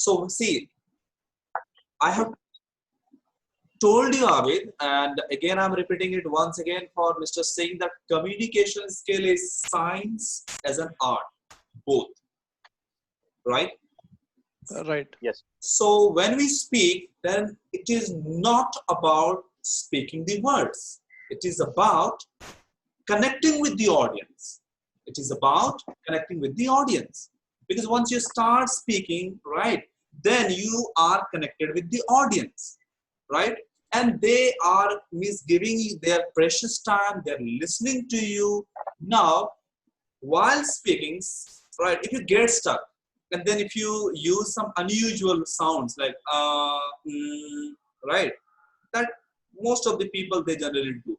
So see, I have told you, Abid, and again I'm repeating it once again for Mr. Singh, that communication skill is science as an art, both, right? Right. Yes. So when we speak, then it is not about speaking the words. It is about connecting with the audience. It is about connecting with the audience. Because once you start speaking, right, then you are connected with the audience, right? And they are giving you their precious time, they're listening to you. Now, while speaking, right, if you get stuck, and then if you use some unusual sounds like right, that most of the people they generally do,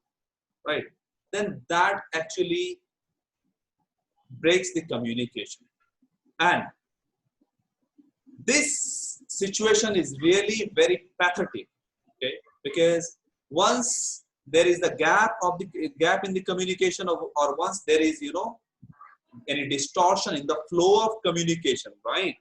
right, then that actually breaks the communication. And this situation is really very pathetic, okay, because once there is a gap in the communication of, or once there is, you know, any distortion in the flow of communication, right,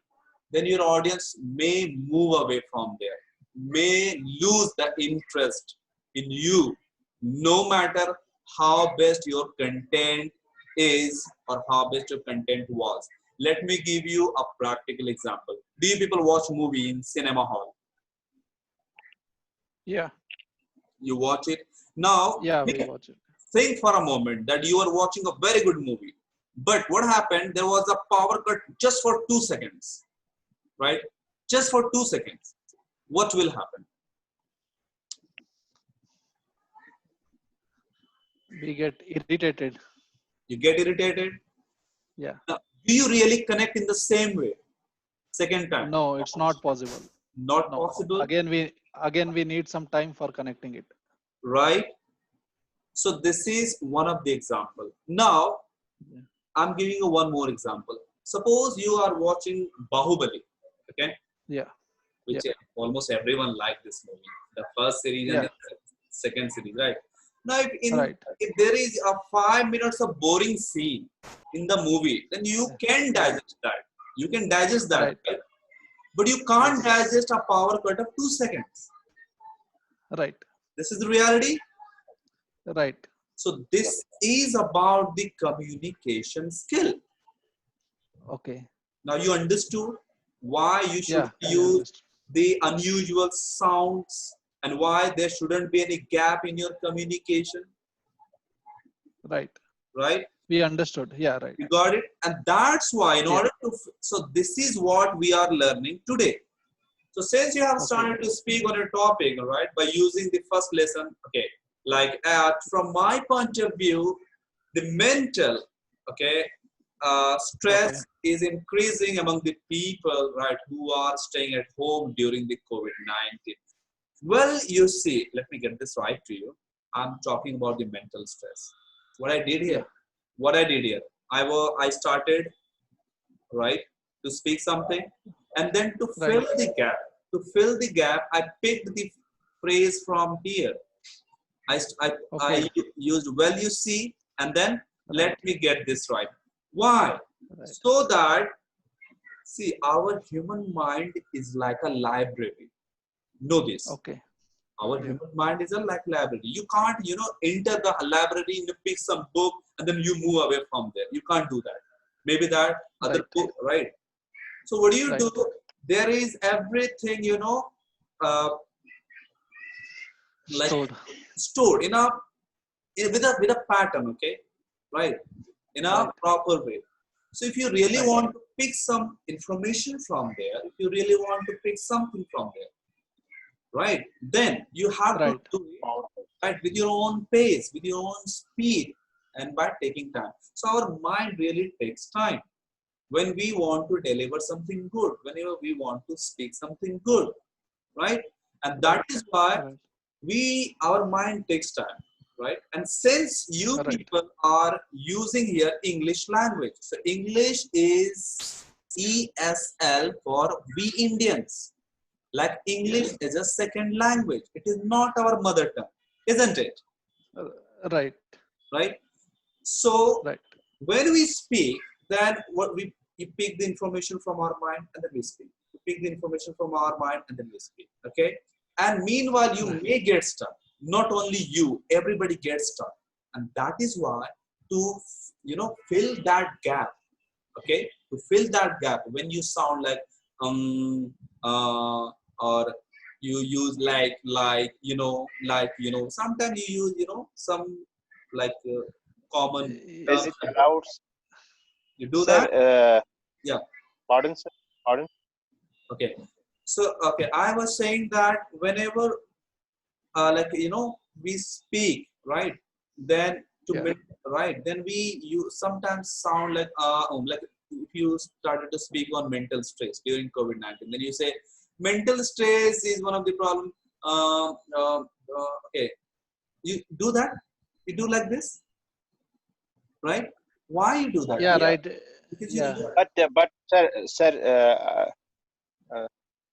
then your audience may move away from there, may lose the interest in you, no matter how best your content is or how best your content was. Let me give you a practical example. Do you people watch movie in cinema hall? Yeah. You watch it. Now, Yeah, we watch it. think for a moment that you are watching a very good movie, but what happened, there was a power cut just for 2 seconds, right? Just for 2 seconds. What will happen? We get irritated. You get irritated. Yeah. Now, do you really connect in the same way second time? No, it's not possible. Not No. possible. Again we need some time for connecting it. Right. So this is one of the example. Now, Yeah. I'm giving you one more example. Suppose you are watching Bahubali, okay? Yeah. Which almost everyone liked this movie. The first series and Yeah. the second series, right? Now, Right. if there is a 5 minutes of boring scene in the movie, then you can digest that. You can digest that, right? But you can't digest a power cut of 2 seconds. Right. This is the reality. Right. So this is about the communication skill. Okay. Now you understood why you should Yeah, use the unusual sounds and why there shouldn't be any gap in your communication. Right. Right? We understood. Yeah, right. You got it? And that's why in order to, so this is what we are learning today. So since you have started to speak on a topic, right, by using the first lesson, okay, like from my point of view, the mental, okay, stress is increasing among the people, right, who are staying at home during the COVID-19. Well, you see, let me get this right to you. I'm talking about the mental stress. What I did here, I started, right, to speak something, and then to fill the gap, I picked the phrase from here. I used well, you see, and then let me get this right. Why? So that, see, our human mind is like a library. Know this. Okay. Our human mind is like library. You can't, you know, enter the library and you pick some book and then you move away from there. You can't do that. Maybe that other book, right? So what do you do? There is everything, you know, like stored in a with a pattern, okay, right, in a proper way. So if you really want to pick some information from there, if you really want to pick something from there, right, then you have to do it, right, with your own pace, with your own speed, and by taking time. So our mind really takes time when we want to deliver something good, whenever we want to speak something good, right? And that is why our mind takes time, right? And since you people are using here English language, so English is ESL for we Indians. Like English is a second language. It is not our mother tongue, isn't it? Right. Right. So when we speak, then what we pick the information from our mind and then we speak. pick the information from our mind and then we speak. Okay. And meanwhile, you Right. may get stuck. Not only you, everybody gets stuck. And that is why to, fill that gap. Okay. To fill that gap when you sound like, or you use sometimes you use, some like common Is terms. it allowed, You do sir? that? Yeah. Pardon, sir. Pardon. Okay. So, okay, I was saying that whenever, we speak, right? Then Yeah. then you sometimes sound like if you started to speak on mental stress during COVID-19, then you say mental stress is one of the problem. Okay, you do that. You do like this, right? Why you do that? Yeah. Yeah, Right. Because you. Yeah. but sir,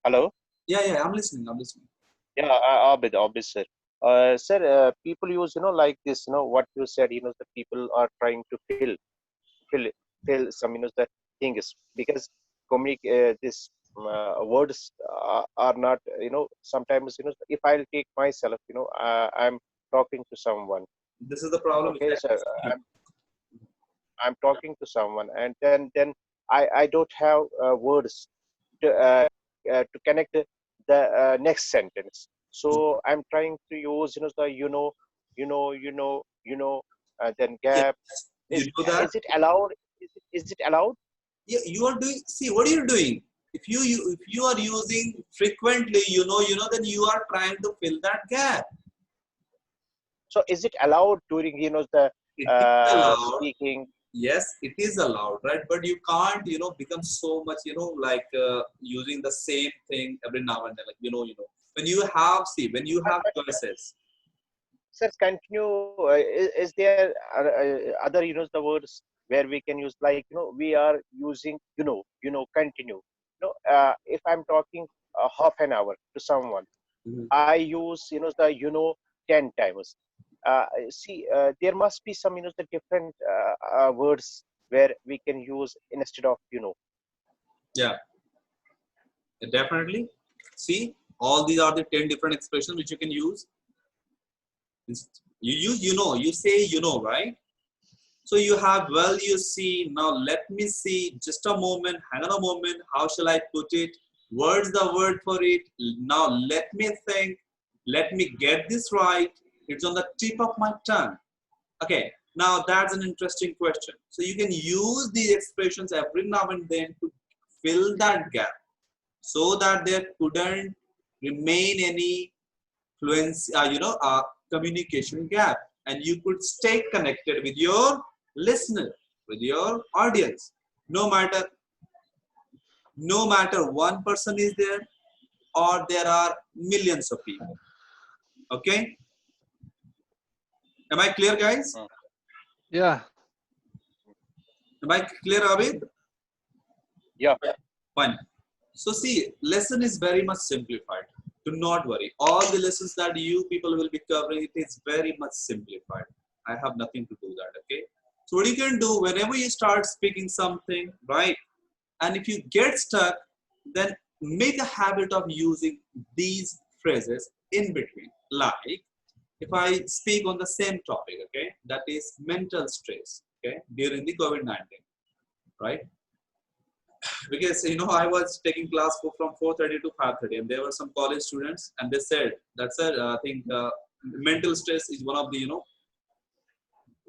hello. Yeah. I'm listening. I'm listening. Yeah, Abid, sir. Sir, people use, like this, what you said, the people are trying to fill, some, the things because this words are not, sometimes, if I'll take myself, I'm talking to someone. This is the problem. Okay, sir, I'm talking to someone, and then I don't have words to connect the next sentence. So I'm trying to use, the then Yes, gap. you Is do that. is it allowed? Is it allowed? Yeah, you are doing. See, what are you doing? If you are using frequently, then you are trying to fill that gap. So is it allowed during, the It is allowed. speaking? Yes, it is allowed, right? But you can't, become so much, using the same thing every now and then. Like, when you have But choices. sir, continue. Is there other, the words where we can use, like, we are using, continue. If I'm talking half an hour to someone, Mhm. I use, the 10 times. See, there must be some, the different words where we can use instead of, Yeah, definitely. See, all these are the 10 different expressions which you can use. You use, you say, right? So you have, well, you see, now let me see, just a moment, hang on a moment, how shall I put it? Word's the word for it. Now let me think, let me get this right. It's on the tip of my tongue. Okay, now that's an interesting question. So you can use these expressions every now and then to fill that gap so that there couldn't remain any fluency, communication gap, and you could stay connected with your listener, with your audience. No matter, one person is there or there are millions of people. Okay, am I clear, guys? Yeah. Am I clear, Abid? yeah. Fine. So see, lesson is very much simplified. Do not worry. All the lessons that you people will be covering, it is very much simplified. I have nothing to do that, okay? So what you can do whenever you start speaking something, right? And if you get stuck, then make a habit of using these phrases in between. Like, if I speak on the same topic, okay, that is mental stress, okay, during the COVID-19, right? Because I was taking class from 4:30 to 5:30, and there were some college students, and they said that's I think mental stress is one of the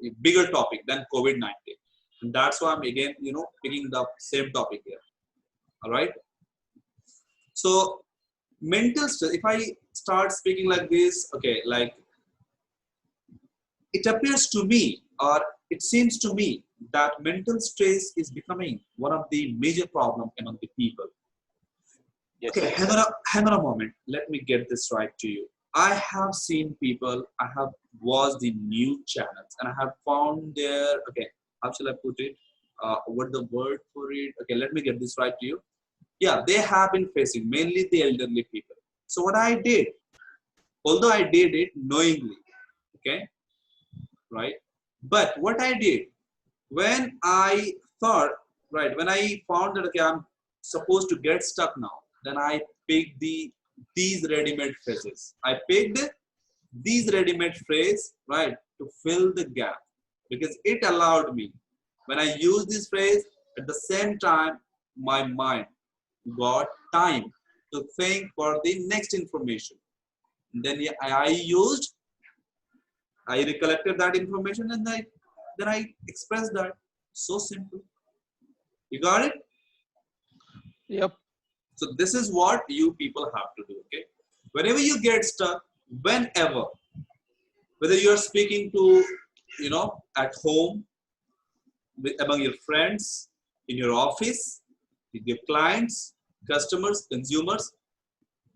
a bigger topic than COVID-19, and that's why I'm again picking the same topic here. All right. So mental stress. If I start speaking like this, okay, like it appears to me, or it seems to me, that mental stress is becoming one of the major problem among the people. Yes. Okay, hang on a moment. Let me get this right to you. I have seen people, I have watched the new channels, and I have found their, okay, how shall I put it? What the word for it? Okay, let me get this right to you. Yeah, they have been facing mainly the elderly people. So what I did, although I did it knowingly, okay, right? But what I did, when I thought, right, when I found that, okay, I'm supposed to get stuck now, then I picked these ready-made phrases. I picked these ready-made phrase, right, to fill the gap, because it allowed me, when I use this phrase, at the same time, my mind got time to think for the next information. And then I recollected that information, and then I expressed that. So simple. You got it? Yep. So this is what you people have to do, okay? Whenever you get stuck, whenever, whether you're speaking to, at home, among your friends, in your office, with your clients, customers, consumers,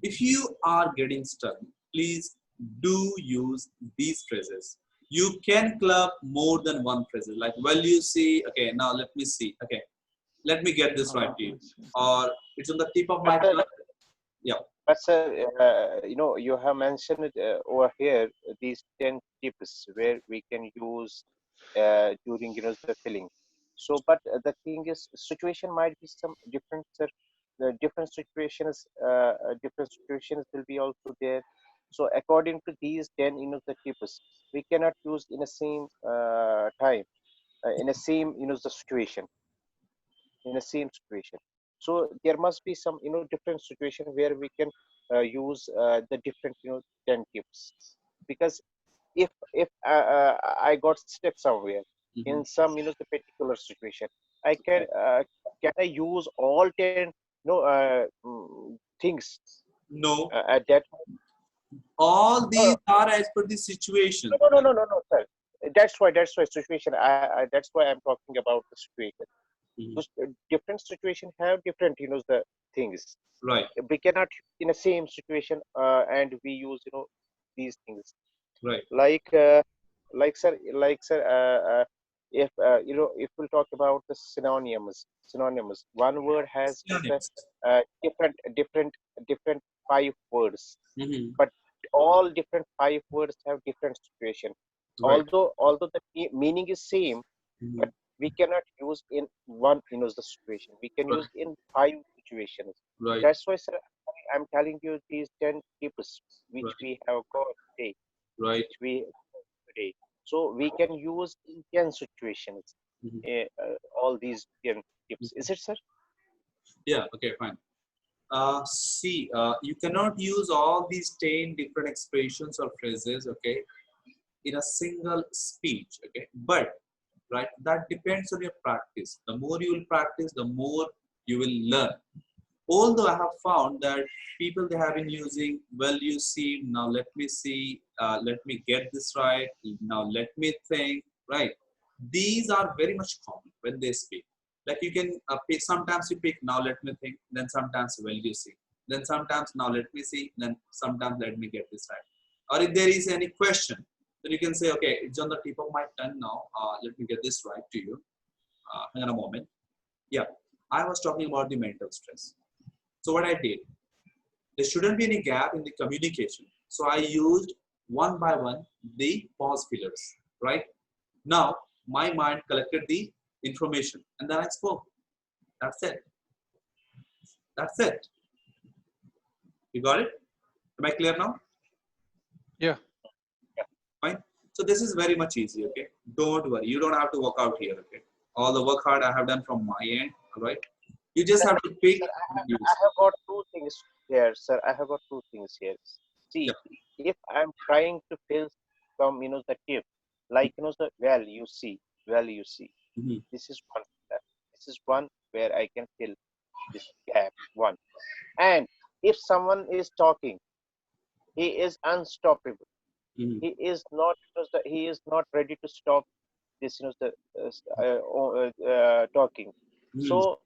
if you are getting stuck, please do use these phrases. You can club more than one phrase. Like, well, you see, okay, now let me see. Okay, let me get this right to you. Or it's on the tip of my tongue. Yeah. But sir, you have mentioned it, over here these 10 tips where we can use during the filling. So, but the thing is, situation might be some different, sir. The different situations will be also there. So, according to these 10, the tips, we cannot use in the same time, in the same, the situation, in the same situation. So there must be some different situation where we can use the different 10 tips, because if I got stuck somewhere Mhm. in some the particular situation, I can I use all 10 things No, at that. all No, these are as per the situation. no, sir. That's why situation. That's why I'm talking about the situation. Mhm. Those different situation have different the things. Right, We cannot in the same situation and we use these things, right. like sir, if if we'll talk about the synonyms, one word has the Synonyms. different 5 words, Mhm. but all different 5 words have different situation. Right. Although the meaning is same, but Mhm. we cannot use in one the situation. We can use Right. in 5 situations. Right. That's why, sir, I'm telling you these 10 tips which Right. we have got today, Right. which we today. So we can use in 10 situations Mhm. all these 10 tips. Is it, sir? Yeah. Okay. Fine. See, you cannot use all these 10 different expressions or phrases, okay, in a single speech, okay. But right, that depends on your practice. The more you will practice, the more you will learn. Although I have found that people, they have been using, well, you see, now let me see, let me get this right, now let me think, right? These are very much common when they speak. Like you can pick, sometimes you pick, now let me think, then sometimes, well, you see, then sometimes, now let me see, then sometimes let me get this right. Or if there is any question, then you can say, okay, it's on the tip of my tongue now, let me get this right to you. Hang on a moment. Yeah, I was talking about the mental stress. So what I did, there shouldn't be any gap in the communication. So I used one by one the pause fillers, right? Now my mind collected the information and then I spoke. That's it. That's it. You got it? Am I clear now? Yeah. Fine. So this is very much easy, okay? Don't worry. You don't have to work out here, okay? All the work hard I have done from my end, all right? You just Sir, have to pick sir, and I use. have got two things here, sir. I have got two things here. Yep. See, if I'm trying to fill some, the tip, like, the well, you see, Mhm. this is one. This is one where I can fill this gap. One. And if someone is talking, he is unstoppable. Mhm. He is not, he is not ready to stop this, talking. Mhm. So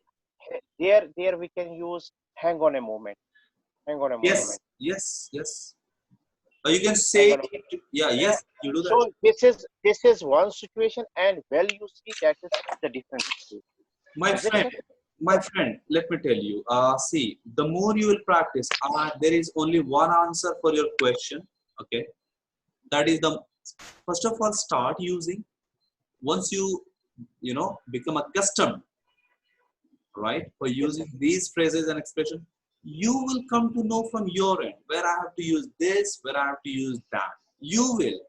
there we can use hang on a moment. Hang on a Yes, moment. yes, yes. Or you can Hang say on a it. Yeah, moment. yes, you do that. So this is one situation, and well, you see that is the different situation. My Is it, friend, sir? my friend, let me tell you. See, the more you will practice, there is only one answer for your question. Okay, that is the first of all start using. Once you become accustomed, right, for using these phrases and expression, you will come to know from your end where I have to use this, where I have to use that. You will.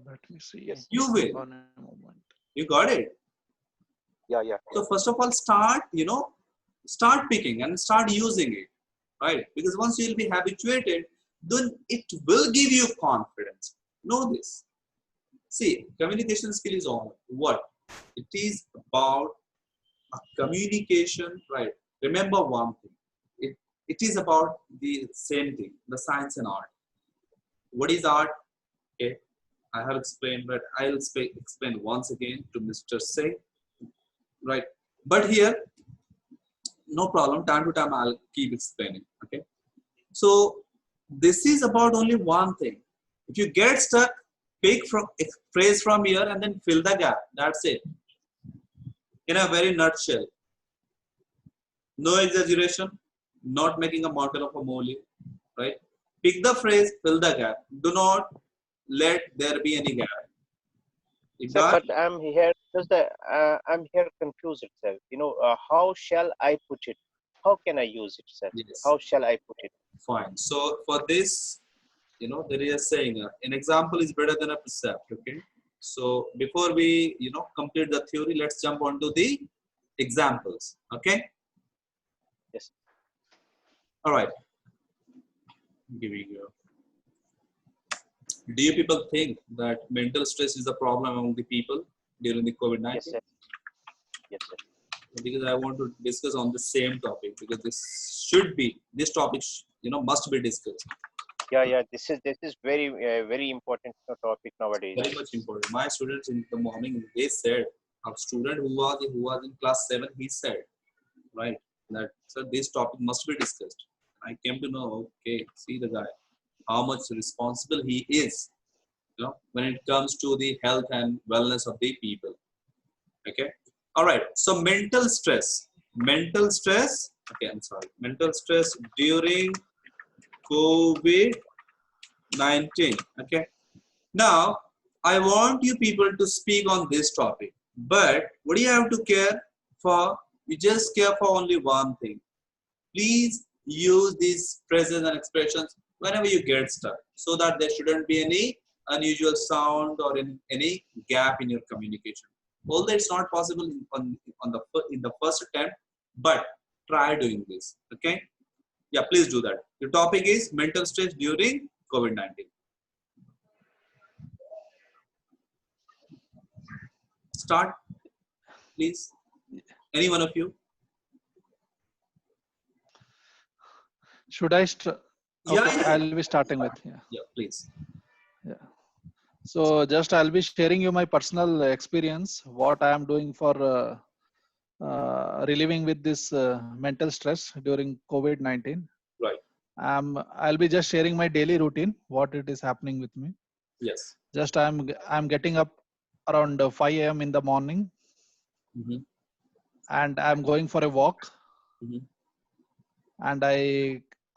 Let me see. Yes. You Hang will. on a moment. You got it? Yeah, yeah. So first of all, start, start picking and start using it, right? Because once you'll be habituated, then it will give you confidence. Know this. See, communication skill is all what? It is about a communication, right? Remember one thing. It is about the same thing, the science and art. What is art? Okay, I have explained, but I'll explain once again to Mr. Singh, right? But here, no problem. Time to time, I'll keep explaining. Okay. So this is about only one thing. If you get stuck, pick from a phrase from here and then fill the gap. That's it. In a very nutshell. No exaggeration. Not making a model of a mole. Right. Pick the phrase, fill the gap. Do not let there be any gap. You Sir, got but I'm here just I'm here confused itself. How shall I put it? How can I use it, sir? yes. How shall I put it? Fine. So for this, there is a saying, an example is better than a precept. Okay. So before we, complete the theory, let's jump onto the examples. Okay. Yes. All right. Here we go. Do you people think that mental stress is a problem among the people during the COVID-19? Yes, sir. Yes, sir. Because I want to discuss on the same topic because this topic, must be discussed. Yeah, yeah. This is very important topic nowadays. Very much important. My students in the morning, they said, a student who was in class 7, he said, right, that sir, this topic must be discussed. I came to know, okay, see the guy, how much responsible he is, when it comes to the health and wellness of the people. Okay. All right. So mental stress. Mental stress. Okay, I'm sorry. Mental stress during COVID-19. Okay. Now, I want you people to speak on this topic. But what do you have to care for? You just care for only one thing. Please use these phrases and expressions whenever you get stuck so that there shouldn't be any unusual sound or any gap in your communication. Although it's not possible in the first attempt, but try doing this. Okay? Yeah, please do that. The topic is mental stress during COVID-19. Start, please. Any one of you? Should I? Yeah, Okay, yeah, I'll be starting with. Yeah. yeah, please. Yeah. So just I'll be sharing you my personal experience, what I am doing for reliving with this mental stress during COVID-19. Right. I'll be just sharing my daily routine, what it is happening with me. Yes. Just I'm getting up around 5 a.m. in the morning, Mm-hmm. and I'm going for a walk. Mm-hmm. And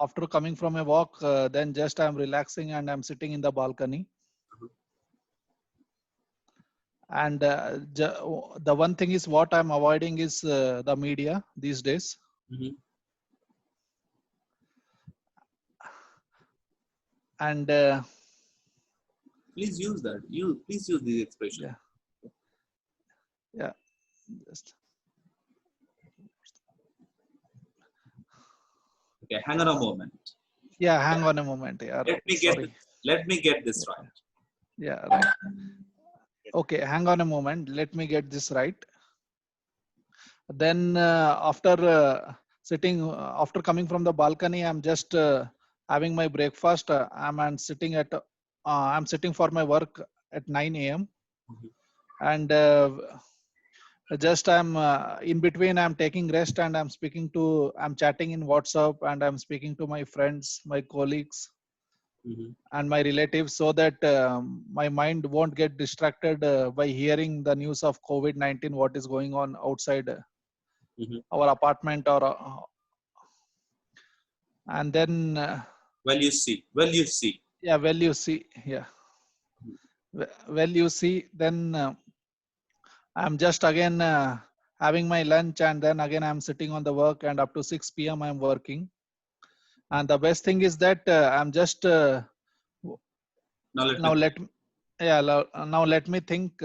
after coming from a walk, then just I'm relaxing and I'm sitting in the balcony. And the one thing is what I'm avoiding is the media these days. Mm-hmm. And Please use that. Please use the expression. Yeah. Just. Okay, hang on a moment. Yeah, hang on a moment. Yeah, right. Let me get this right. Yeah, right. Okay, hang on a moment. Let me get this right. Then after after coming from the balcony, I'm just having my breakfast. I'm sitting for my work at 9 a.m. Mhm. And just I'm in between, I'm taking rest and I'm chatting in WhatsApp and I'm speaking to my friends, my colleagues, Mm-hmm. and my relatives so that my mind won't get distracted by hearing the news of COVID-19, what is going on outside Mm-hmm. our apartment and then Well, you see. yeah, well you see, yeah, well you see, then I'm just again having my lunch and then again I'm sitting on the work and up to 6 p.m. I'm working. And the best thing is that I'm just Now let me now think. let yeah now let me think.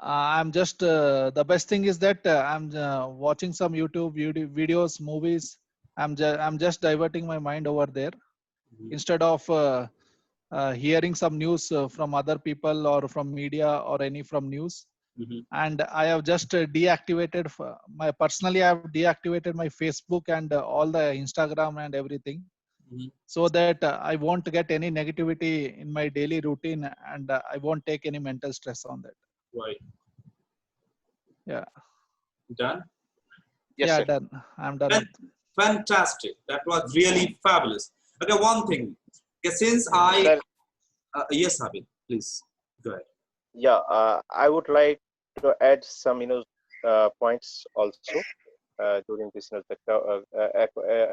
I'm just the best thing is that I'm watching some YouTube videos, movies. I'm just diverting my mind over there Mhm, instead of hearing some news from other people or from media or any from news. mhm, And I have just deactivated my personally. I have deactivated my Facebook and all the Instagram and everything, mhm. so that I won't get any negativity in my daily routine, and I won't take any mental stress on that. Right. Yeah, Done. Yes, yeah, sir. done. I'm done with. Fantastic. That was really fabulous. Okay, one thing. Okay, since Yeah, Sir, yes, Abid, please go ahead. yeah, I would like to add some, points also during this,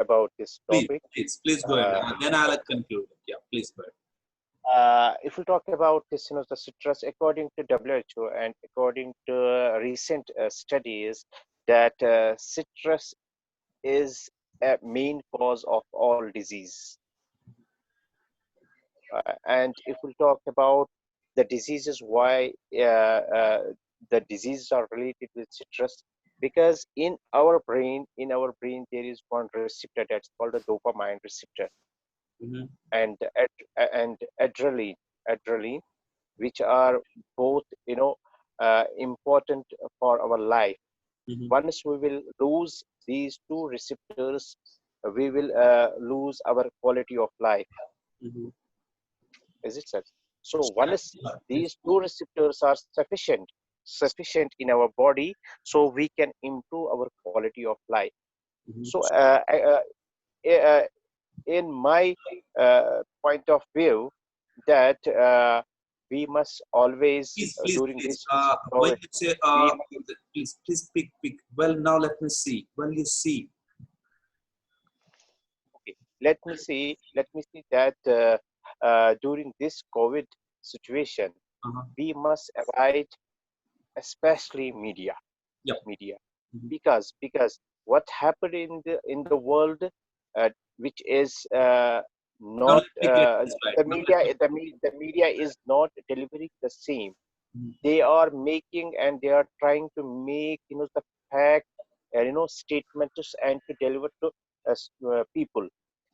about this Please, topic. please go ahead. Uh, Then I'll conclude. Yeah, please go ahead. if we talk about this, the citrus, according to WHO and according to recent studies, that citrus is a main cause of all disease. And if we talk about the diseases, why the diseases are related with citrus, because in our brain there is one receptor that's called a dopamine receptor, Mhm, and and adrenaline, which are both important for our life. mhm, Once we will lose these two receptors, we will lose our quality of life. mhm. Is it, sir? So Yeah, once yeah, please. these two receptors are sufficient in our body, so we can improve our quality of life. Mhm. So uh, in my point of view, that we must always during Please. this When COVID, you say, we please pick. Well, now let me see. Well, you see. okay, let me see that during this COVID situation, Uh-huh. we must avoid especially Yep. media, Mhm. because what happened in the world, which is Now not let me get this right. the Now media let me. the media is not delivering the same. Mhm, They are making and they are trying to make the fact statements and to deliver to people.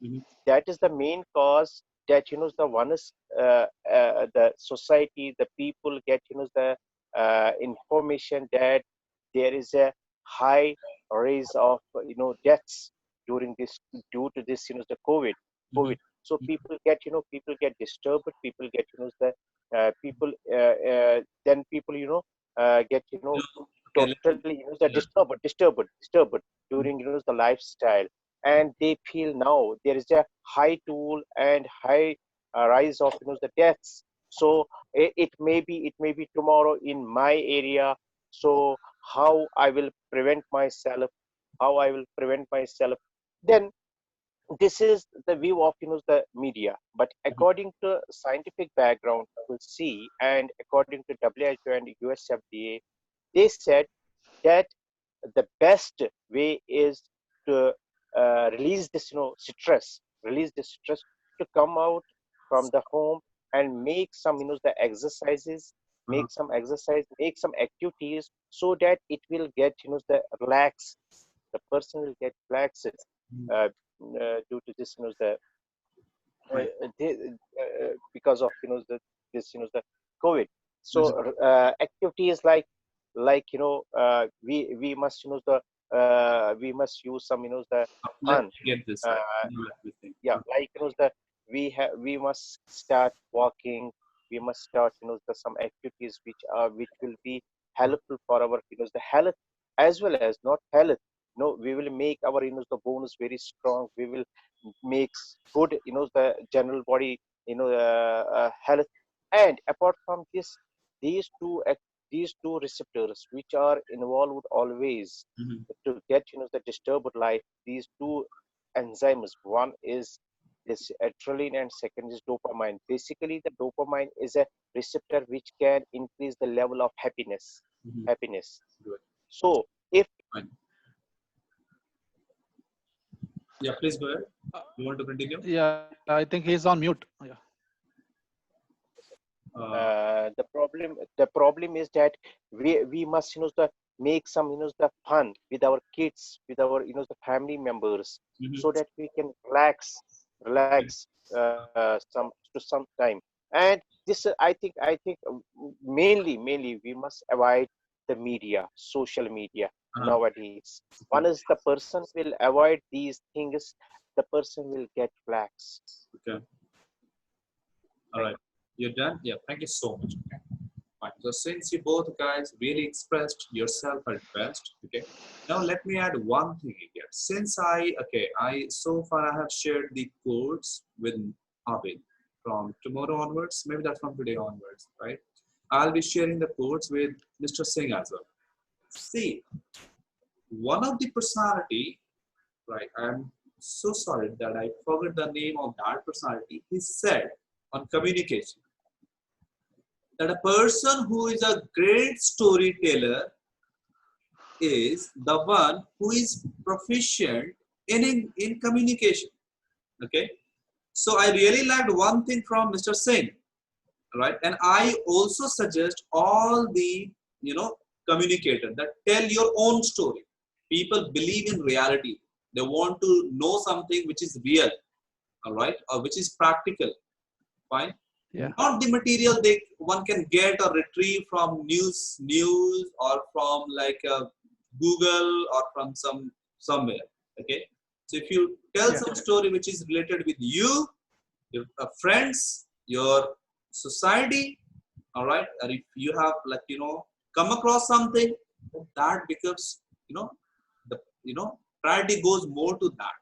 mhm, That is the main cause, that the one is the society, the people get the information that there is a high rise of deaths during this, due to this the mhm, covid. So people get disturbed, people get the people then people get Okay. Let me. totally the Yeah. disturbed Mhm, during the lifestyle. And they feel now there is a high tool and high rise of the deaths. So it may be tomorrow in my area. So how I will prevent myself, then this is the view of the media. But mhm, according to scientific background, we will see, and according to WHO and USFDA, they said that the best way is to release this stress, to come out from the home and make some the exercises, uh-huh, make some activities, so that it will get the relax, the person will get relaxed mhm. due to this Right. because of the COVID. So Mhm. activities like we must we must use some the Let fun. me get this right. Uh, Now let me think. yeah, like we must start walking. We must start some activities which will be helpful for our the health, as well as not health. We will make our the bones very strong. We will makes good the general body health. And apart from this, these two receptors which are involved always Mhm, to get the disturbed life, these two enzymes, one is this adrenaline and second is dopamine. Basically the dopamine is a receptor which can increase the level of mhm. happiness. Good. So if Fine. Yeah, please go ahead. You want to continue? Yeah, I think he's on mute. Yeah. The problem is that we must the make some the fun with our kids, with our the family members, Mhm. so that we can relax some to some time. And this mainly we must avoid the media, social media Uh-huh. nowadays. Okay. Once the person will avoid these things, the person will get relaxed. Okay. All Thank right. You're done? Yeah. Thank you so much. Okay. Fine. So since you both guys really expressed yourself at best, okay. Now let me add one thing here. Since I so far I have shared the codes with Abid from tomorrow onwards, maybe that's from today onwards, right? I'll be sharing the codes with Mr. Singh as well. See, one of the personality, right? I'm so sorry that I forgot the name of that personality. He said on communication that a person who is a great storyteller is the one who is proficient in communication. Okay. So I really liked one thing from Mr. Singh, right? And I also suggest all the, communicator that tell your own story. People believe in reality. They want to know something which is real, all right, or which is practical. Fine. Yeah. Not the material they one can get or retrieve from news or from like Google or from somewhere. Okay. So if you tell Yeah. some story which is related with you, your friends, your society, all right, or if you have like come across something, that becomes the priority goes more to that.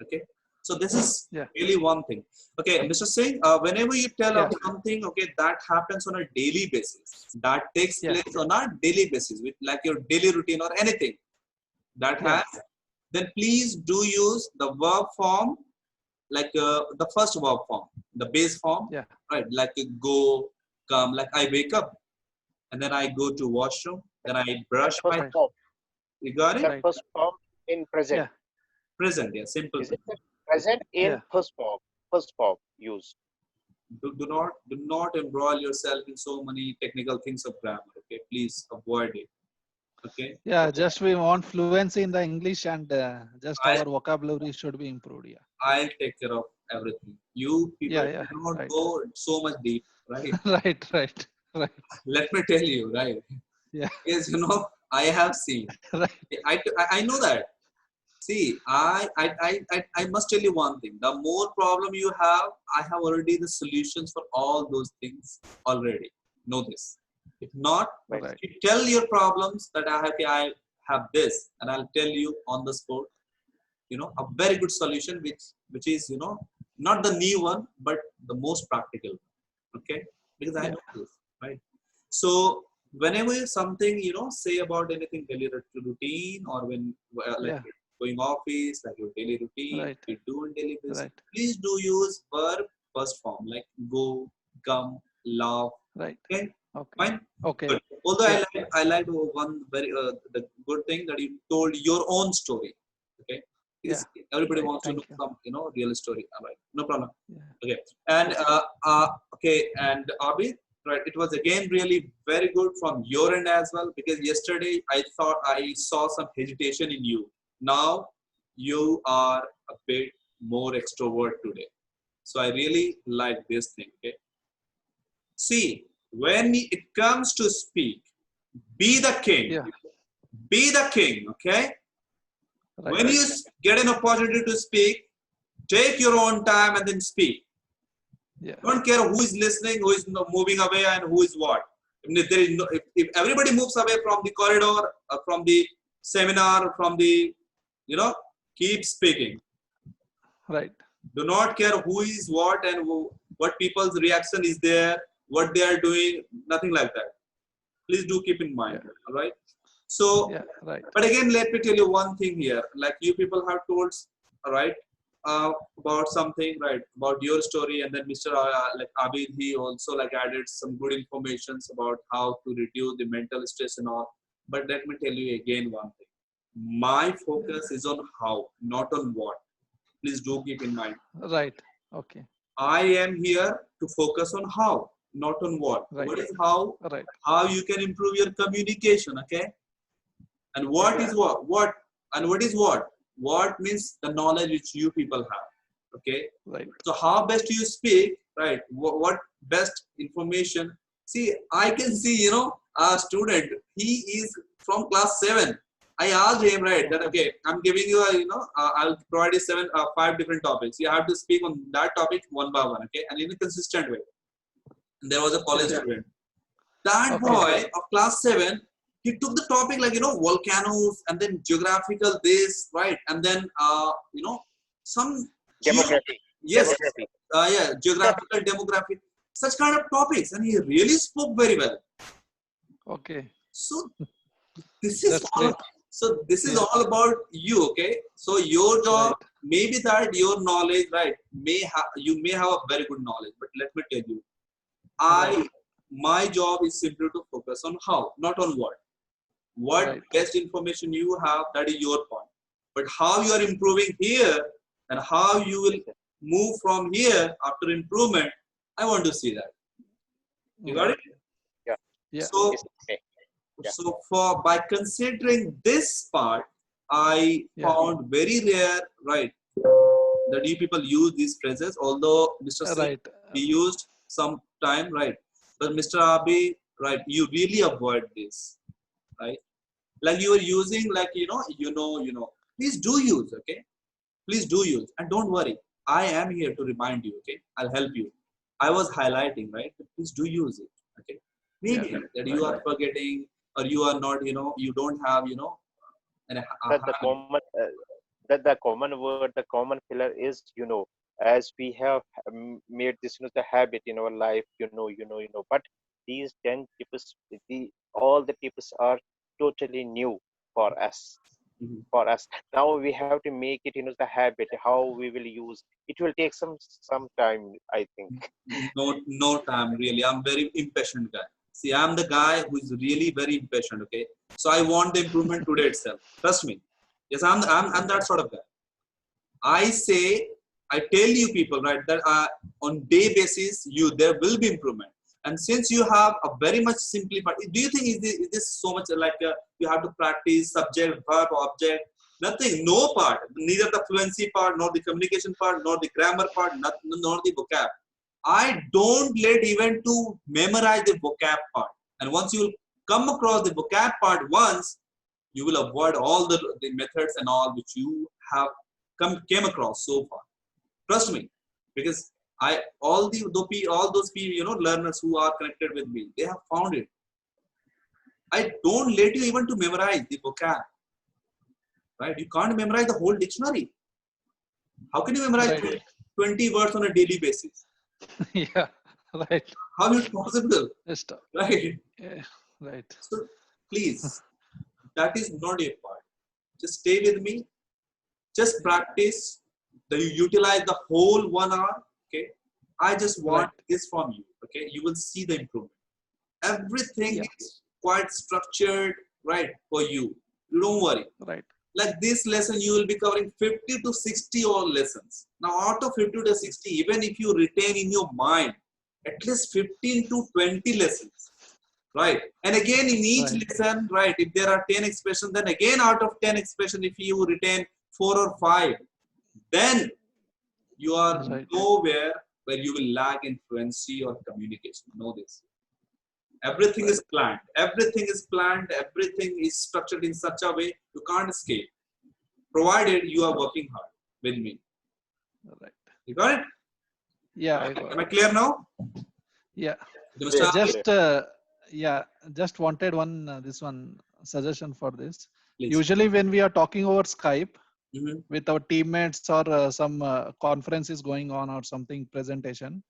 Okay, so this is Yeah. really one thing. Okay, Mr. Singh, whenever you tell of Yeah. something, okay, that happens on a daily basis, that takes Yeah. place on a daily basis with like your daily routine or anything that Yeah. has, then please do use the verb form, like the first verb form, the base form, Yeah. right? Like go, come, like I wake up and then I go to washroom, then I brush that first my. Right. form, You got it? that Right. first form in present. Yeah. Present, yeah, simple. Is it the present in Yeah. first form use? Do not embroil yourself in so many technical things of grammar. Okay, please avoid it. Okay, Yeah. Okay. Just we want fluency in the English, and just I'll our vocabulary should be improved. Yeah. I'll take care of everything. You people Yeah. Yeah. do not Right. go so much deep, right? Right. Right. Right. Let me tell you, right? Yeah. Because I have seen. Right. I know that. See, I must tell you one thing. The more problem you have, I have already the solutions for all those things already. Know this. If not, Right. Right. you tell your problems that I have this, and I'll tell you on the spot. A very good solution, which is not the new one, but the most practical. Okay, because I Yeah. know this, right? So whenever something say about anything daily routine, or when like Yeah. going office, like your daily routine Right. you do on daily basis, Right. please do use verb first form, like go, come, laugh. Right. Okay, Okay. fine, Okay. good. Although Yeah. I like one very the good thing that you told your own story. Okay, Yeah. because everybody Right. wants to know Thank you. some real story. All right, no problem. Yeah. Okay, and Yeah. okay, and Abhi, right? It was again really very good from your end as well, because yesterday I thought I saw some hesitation in you. Now you are a bit more extrovert today, so I really like this thing. Okay, see, when it comes to speak, be the king. Yeah. Be the king. Okay, when Right. you get an opportunity to speak, take your own time and then speak. Yeah. Don't care who is listening, who is moving away, and who is what. If there is if everybody moves away from the corridor, from the seminar, from the, keep speaking. Right. Do not care who is what and what people's reaction is there, what they are doing. Nothing like that. Please do keep in mind. Yeah. All right. So, Yeah. Right. but again, let me tell you one thing here. Like you people have told, all right, about something, right, about your story, and then Mr. Like Abid, he also like added some good informations about how to reduce the mental stress and all. But let me tell you again one thing. My Yeah. focus is on how, not on what. Please do keep in mind. Right. Okay. I am here to focus on how, not on what. Right. What is how? Right. How you can improve your communication, okay? And what is what? What? And what is what? What means the knowledge which you people have, okay? Right. So how best you speak, right? What best information? See, I can see, you know, a student, he is from class 7. I asked him, right, that, okay, I'm giving you a, you know, I'll provide you 5 different topics. You have to speak on that topic one by one, okay? And in a consistent way. And there was a college student. That boy of class 7, he took the topic like, you know, volcanoes and then geographical this, right? And then, you know, some Demography. yes, Demography. yeah, geographical, demographic, such kind of topics, and he really spoke very well. Okay. So this is That's all. great. So this is all about you, okay? So your job, Right. maybe that your knowledge, right? You may have a very good knowledge, but let me tell you, my job is simply to focus on how, not on what. What Right. best information you have, that is your point. But how you are improving here and how you will move from here after improvement, I want to see that. You got it? Yeah. Yeah. So, Yes, okay. Yeah. so by considering this part, I found very rare, right, that you people use these phrases. Although Mr. Singh, Right. he used some time, right? But Mr. Abi, right, you really avoid this, right? Like you are using, like, you know. Please do use, okay? Please do use, and don't worry. I am here to remind you, okay? I'll help you. I was highlighting, right? Please do use it, okay? Maybe that you are forgetting, or you are not, you know, you don't have, you know, That the common word, the common pillar is, you know, as we have made this, you know, the habit in our life, you know. But these 10 tips, all the tips are totally new for us. Mhm. For us now, we have to make it, you know, the habit. How we will use it will take some time, I think. No time really. I'm very impatient guy. See, I'm the guy who is really very impatient. Okay, so I want the improvement today itself. Trust me. Yes, I'm that sort of guy. I say, I tell you people, right, that on day basis, there will be improvement. And since you have a very much simplified, do you think is this so much like you have to practice subject, verb, object? Nothing, no part, neither the fluency part, nor the communication part, nor the grammar part, nor the vocab. I don't let even to memorize the vocab part. And once you will come across the vocab part once, you will avoid all the methods and all which you have came across so far. Trust me, because all those people, you know, learners who are connected with me, they have found it. I don't let you even to memorize the vocab, right? You can't memorize the whole dictionary. How can you memorize 20 words on a daily basis? Yeah. Right. How is it possible? Just, Right? yeah. Right. So please, that is not your part. Just stay with me. Just practice. You utilize the whole 1 hour. Okay. I just want this from you. Okay. You will see the improvement. Everything is quite structured, right, for you. You don't worry. Right. Like this lesson, you will be covering 50 to 60 all lessons. Now, out of 50 to 60, even if you retain in your mind at least 15 to 20 lessons, right? And again, in each lesson, right, if there are 10 expressions, then again, out of 10 expressions, if you retain 4 or 5, then you are nowhere where you will lag in fluency or communication. Know this. Everything is planned. Everything is planned. Everything is structured in such a way you can't escape, provided you are working hard with me. Right. You got it? Yeah. Am I clear now? Yeah. Mr. Just wanted this one suggestion for this. Please. Usually when we are talking over Skype Mm-hmm. with our teammates or some conference is going on or something presentation,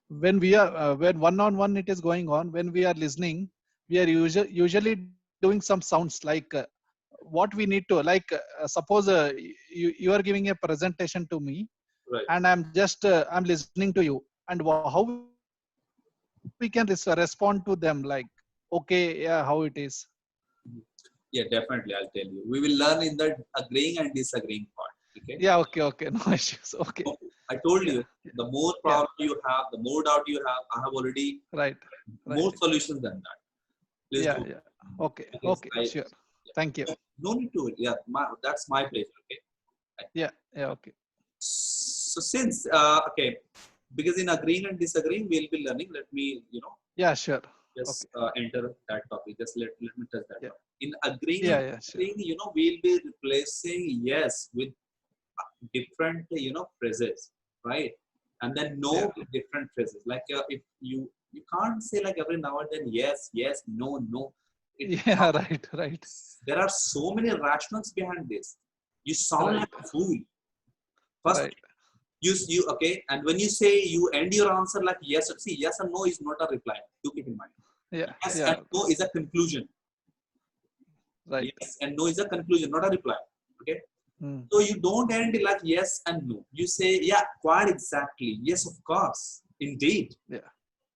when we are when one-on-one it is going on, when we are listening, we are usually doing some sounds like what we need to, like suppose you are giving a presentation to me, and I'm just I'm listening to you, and how we can respond to them, like, okay, yeah, how it is. Yeah, definitely. I'll tell you. We will learn in the agreeing and disagreeing part. Okay. Yeah. Okay. No issues. Okay. Okay. I told Yeah. you, the more problem you have, the more doubt you have. I have already Right. more Right. solutions than that. Please Yeah. do. Yeah. Okay. Because Okay. I, Sure. Thank you. no need to. Yeah, that's my pleasure. Okay. Yeah. Yeah. Okay. So since okay, because in agreeing and disagreeing, we'll be learning. Let me, Yeah. Sure. just Okay. enter that topic. Just let me touch that Yeah. topic. In agreeing Yeah. and Yeah. Sure. disagreeing, we'll be replacing yes with different, phrases, right? And then Yeah. no with different phrases. Like if you can't say like every now and then yes, yes, no, no. It Yeah. Right. Right. there are so many rationals behind this. You sound Right. like a fool. First, Right. you okay, and when you say you end your answer like yes, see, yes and no is not a reply. Do keep in mind. Yeah. Yes and Yeah. no is a conclusion. Right. Yes and no is a conclusion, not a reply. Okay. Mm. So you don't end like yes and no. You say, yeah, quite exactly. Yes, of course. Indeed. Yeah.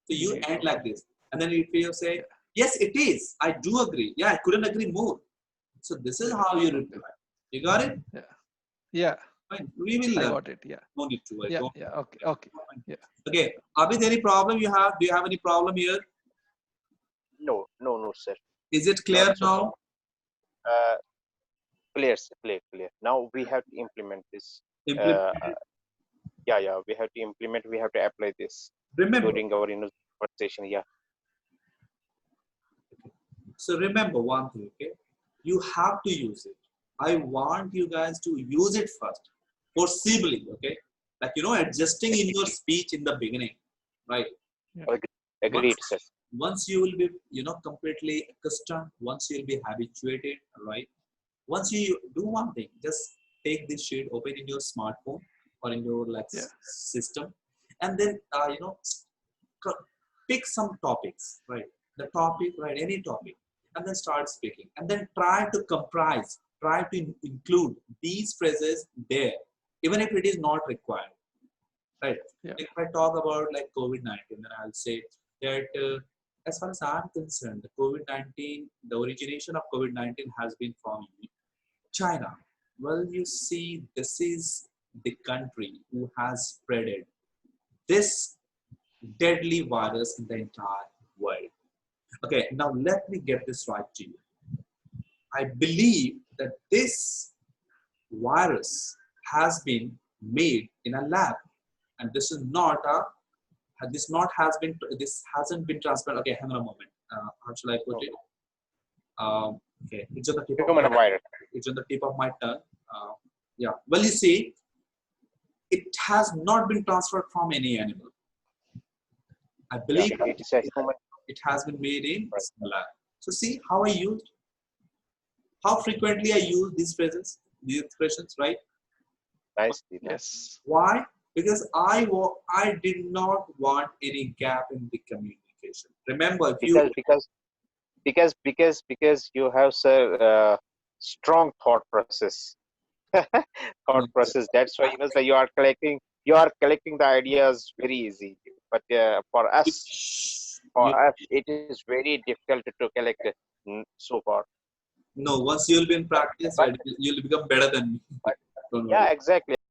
So you Indeed. end Okay. like this. And then if you say, Yeah. yes, it is. I do agree. Yeah, I couldn't agree more. So this is Yeah. how you Okay. reply. You got it? Yeah. Yeah. Fine. We will I learn. got it. Yeah. No need to worry. Yeah. Don't. Yeah. Okay. Okay. Yeah. Okay. Abid, any problem you have? Do you have any problem here? No, no, no, sir. Is it Not clear so far. now? Uh, Clear, sir, clear, clear. Now we have to implement this. Implement Uh, it. yeah, yeah. We have to implement. We have to apply this Remember. during our conversation. Yeah. So remember one thing, okay? You have to use it. I want you guys to use it first, forcibly, okay? Like, adjusting in your speech in the beginning, right? Yeah. Agreed, sir. Once you will be, completely accustomed, once you'll be habituated, right? Once you do one thing, just take this sheet, open in your smartphone or in your like Yeah. system, and then, pick some topics, right? The topic, right? Any topic, and then start speaking, and then try to comprise, try to include these phrases there, even if it is not required, right? Yeah. If I talk about like COVID-19, then I'll say that as far as I'm concerned, the COVID-19, the origination of COVID-19 has been from China. Well, you see, this is the country who has spreaded this deadly virus in the entire world. Okay, now let me get this right to you. I believe that this virus has been made in a lab, and this is not a this hasn't been transferred. Okay, hang on a moment. How shall I put it? Okay, it's on the tip of Human virus. it's on the tip of my tongue. Yeah. Well, you see, it has not been transferred from any animal. I Yeah, believe it is a human. it has been made in Right. lab. So see how I used, how frequently I use these phrases, these expressions, right? Nicely done. Yes. Why? Because I did not want any gap in the communication. Remember, if you Because you have, sir, strong thought process. Thought process. That's why that you are collecting the ideas very easy. But you it is very difficult to collect so far. no, once you'll be in But practice, but right, you'll become better than me. but Don't yeah, worry. exactly.